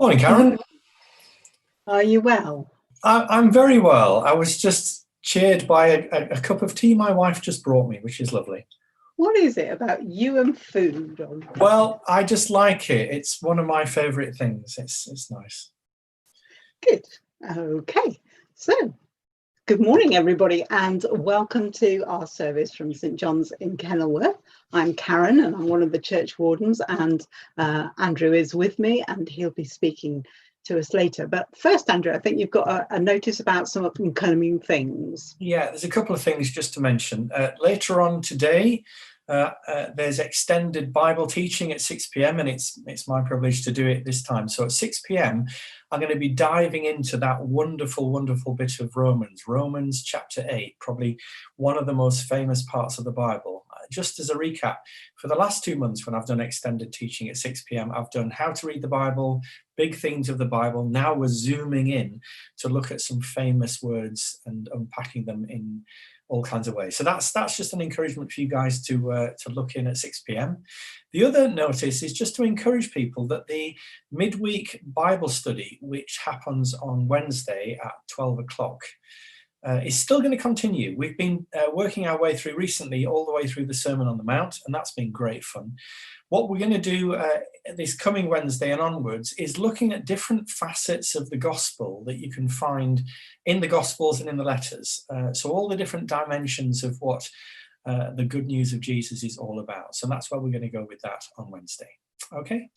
Morning, Karen. Are you well? I'm very well. I was just cheered by a cup of tea my wife just brought me, which is lovely. What is it about you and food? Well, I just like it. It's one of my favourite things. It's nice. Good. Okay. So, good morning, everybody, and welcome to our service from St John's in Kenilworth. I'm Karen, and I'm one of the church wardens, and Andrew is with me, and he'll be speaking to us later. But first, Andrew, I think you've got a notice about some upcoming things. Yeah, there's a couple of things just to mention. Later on today, there's extended Bible teaching at 6 p.m. and it's my privilege to do it this time. So at 6 p.m. I'm going to be diving into that wonderful bit of Romans chapter 8, probably one of the most famous parts of the Bible. Just as a recap, for the last 2 months when I've done extended teaching at 6 p.m, I've done how to read the Bible, big themes of the Bible. Now we're zooming in to look at some famous words and unpacking them in all kinds of ways. So that's just an encouragement for you guys to look in at 6 p.m. The other notice is just to encourage people that the midweek Bible study, which happens on Wednesday at 12 o'clock, is still going to continue. We've been working our way through recently, all the way through the Sermon on the Mount, and that's been great fun. What we're going to do this coming Wednesday and onwards is looking at different facets of the gospel that you can find in the Gospels and in the letters. So all the different dimensions of what the good news of Jesus is all about. So that's where we're going to go with that on Wednesday. Okay.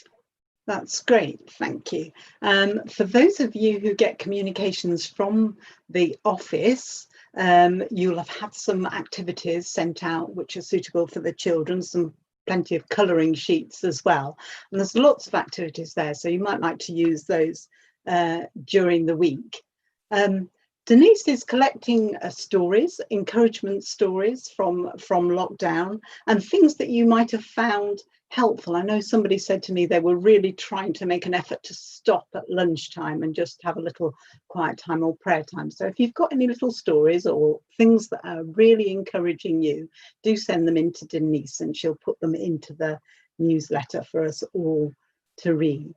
That's great, thank you. For those of you who get communications from the office, you'll have had some activities sent out which are suitable for the children, plenty of colouring sheets as well. And there's lots of activities there, so you might like to use those during the week. Denise is collecting stories, encouragement stories from lockdown, and things that you might have found helpful. I know somebody said to me they were really trying to make an effort to stop at lunchtime and just have a little quiet time or prayer time. So if you've got any little stories or things that are really encouraging you, do send them in to Denise and she'll put them into the newsletter for us all to read.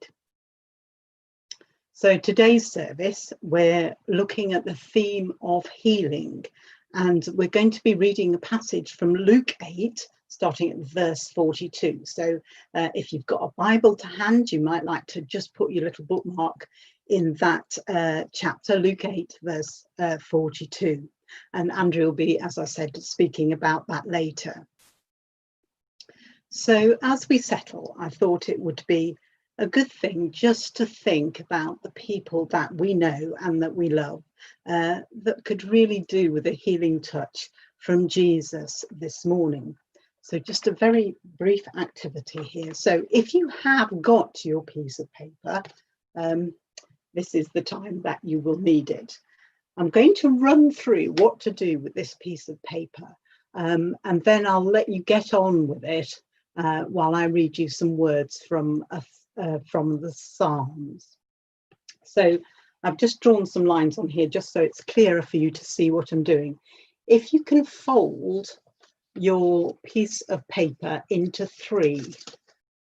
So today's service, we're looking at the theme of healing, and we're going to be reading a passage from Luke 8, starting at verse 42. So if you've got a Bible to hand, you might like to just put your little bookmark in that chapter, Luke 8, verse 42. And Andrew will be, as I said, speaking about that later. So as we settle, I thought it would be a good thing just to think about the people that we know and that we love that could really do with a healing touch from Jesus this morning. So just a very brief activity here. So if you have got your piece of paper, this is the time that you will need it. I'm going to run through what to do with this piece of paper, and then I'll let you get on with it while I read you some words from the Psalms. So I've just drawn some lines on here just so it's clearer for you to see what I'm doing. If you can fold your piece of paper into 3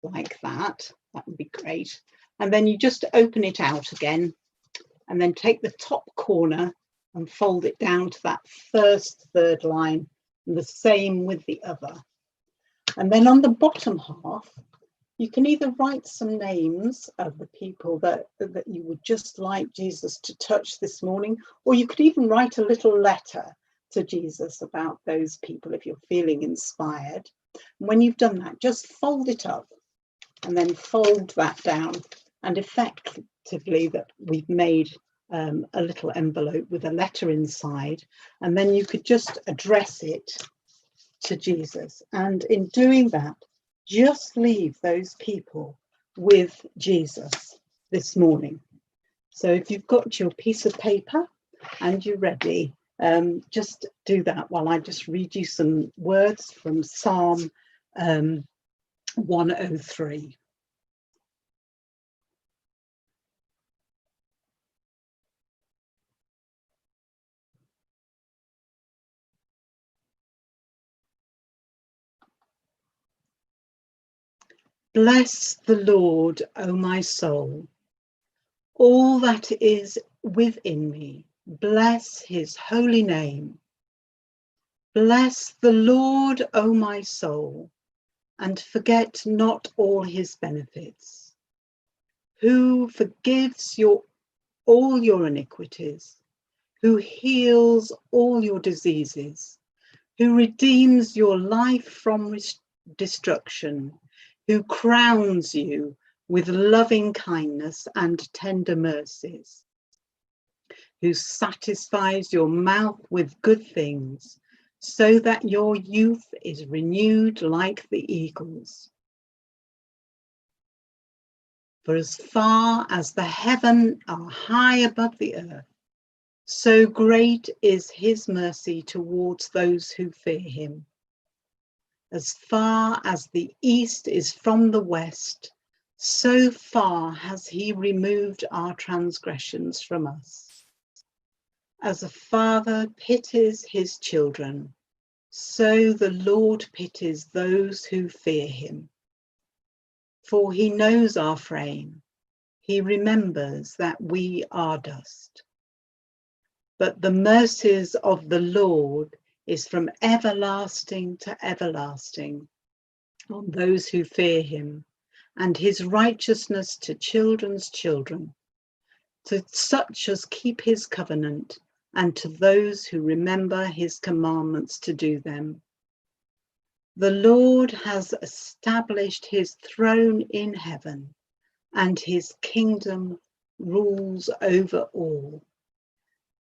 like that would be great. And then you just open it out again and then take the top corner and fold it down to that third line, and the same with the other. And then on the bottom half, you can either write some names of the people that you would just like Jesus to touch this morning, or you could even write a little letter to Jesus about those people if you're feeling inspired. And when you've done that, just fold it up and then fold that down, and effectively that we've made a little envelope with a letter inside, and then you could just address it to Jesus. And in doing that, just leave those people with Jesus this morning. So if you've got your piece of paper and you're ready, just do that while I just read you some words from Psalm 103. Bless the Lord, O my soul, All that is within me, bless his holy name. Bless the Lord, O my soul, and forget not all his benefits, who forgives all your iniquities, who heals all your diseases, who redeems your life from destruction, who crowns you with loving kindness and tender mercies, who satisfies your mouth with good things, so that your youth is renewed like the eagles. For as far as the heavens are high above the earth, so great is his mercy towards those who fear him. As far as the east is from the west, so far has he removed our transgressions from us. As a father pities his children, so the Lord pities those who fear him. For he knows our frame, he remembers that we are dust. But the mercies of the Lord is from everlasting to everlasting on those who fear him, and his righteousness to children's children, to such as keep his covenant, and to those who remember his commandments to do them. The Lord has established his throne in heaven, and his kingdom rules over all.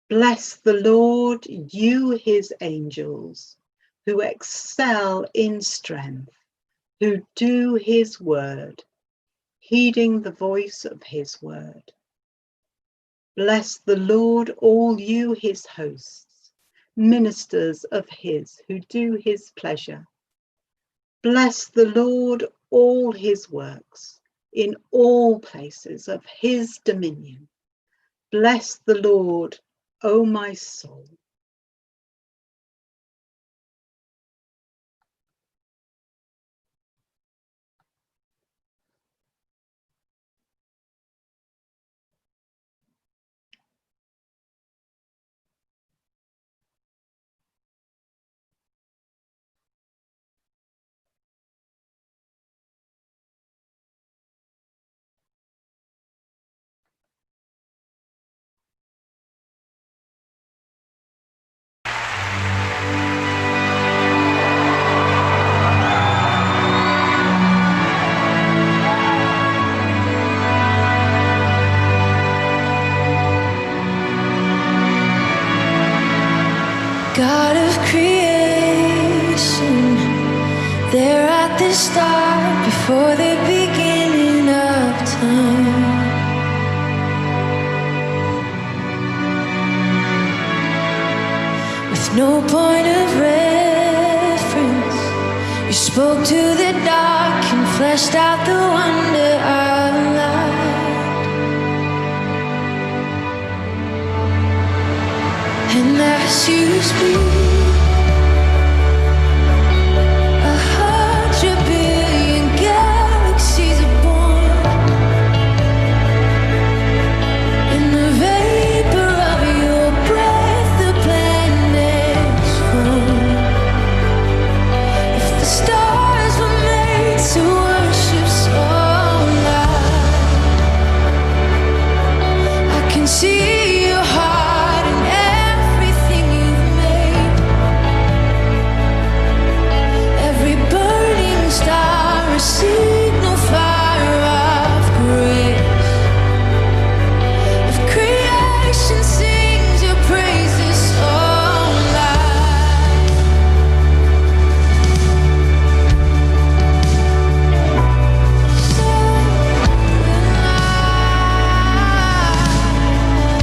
Bless the Lord, you his angels, who excel in strength, who do his word, heeding the voice of his word. Bless the Lord, all you his hosts, ministers of his who do his pleasure. Bless the Lord, all his works, in all places of his dominion. Bless the Lord, O my soul. God of creation, there at the start, before the beginning of time. With no point of reference, you spoke to the dark and fleshed out the wonder of light. And as you speak, 100 billion galaxies are born. In the vapor of your breath, the planets form. If the stars were made to worship so light, I can see your heart in everything you've made. Every burning star, a signal fire of grace. If creation sings your praises so loud, so loud.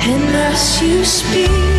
And as you speak,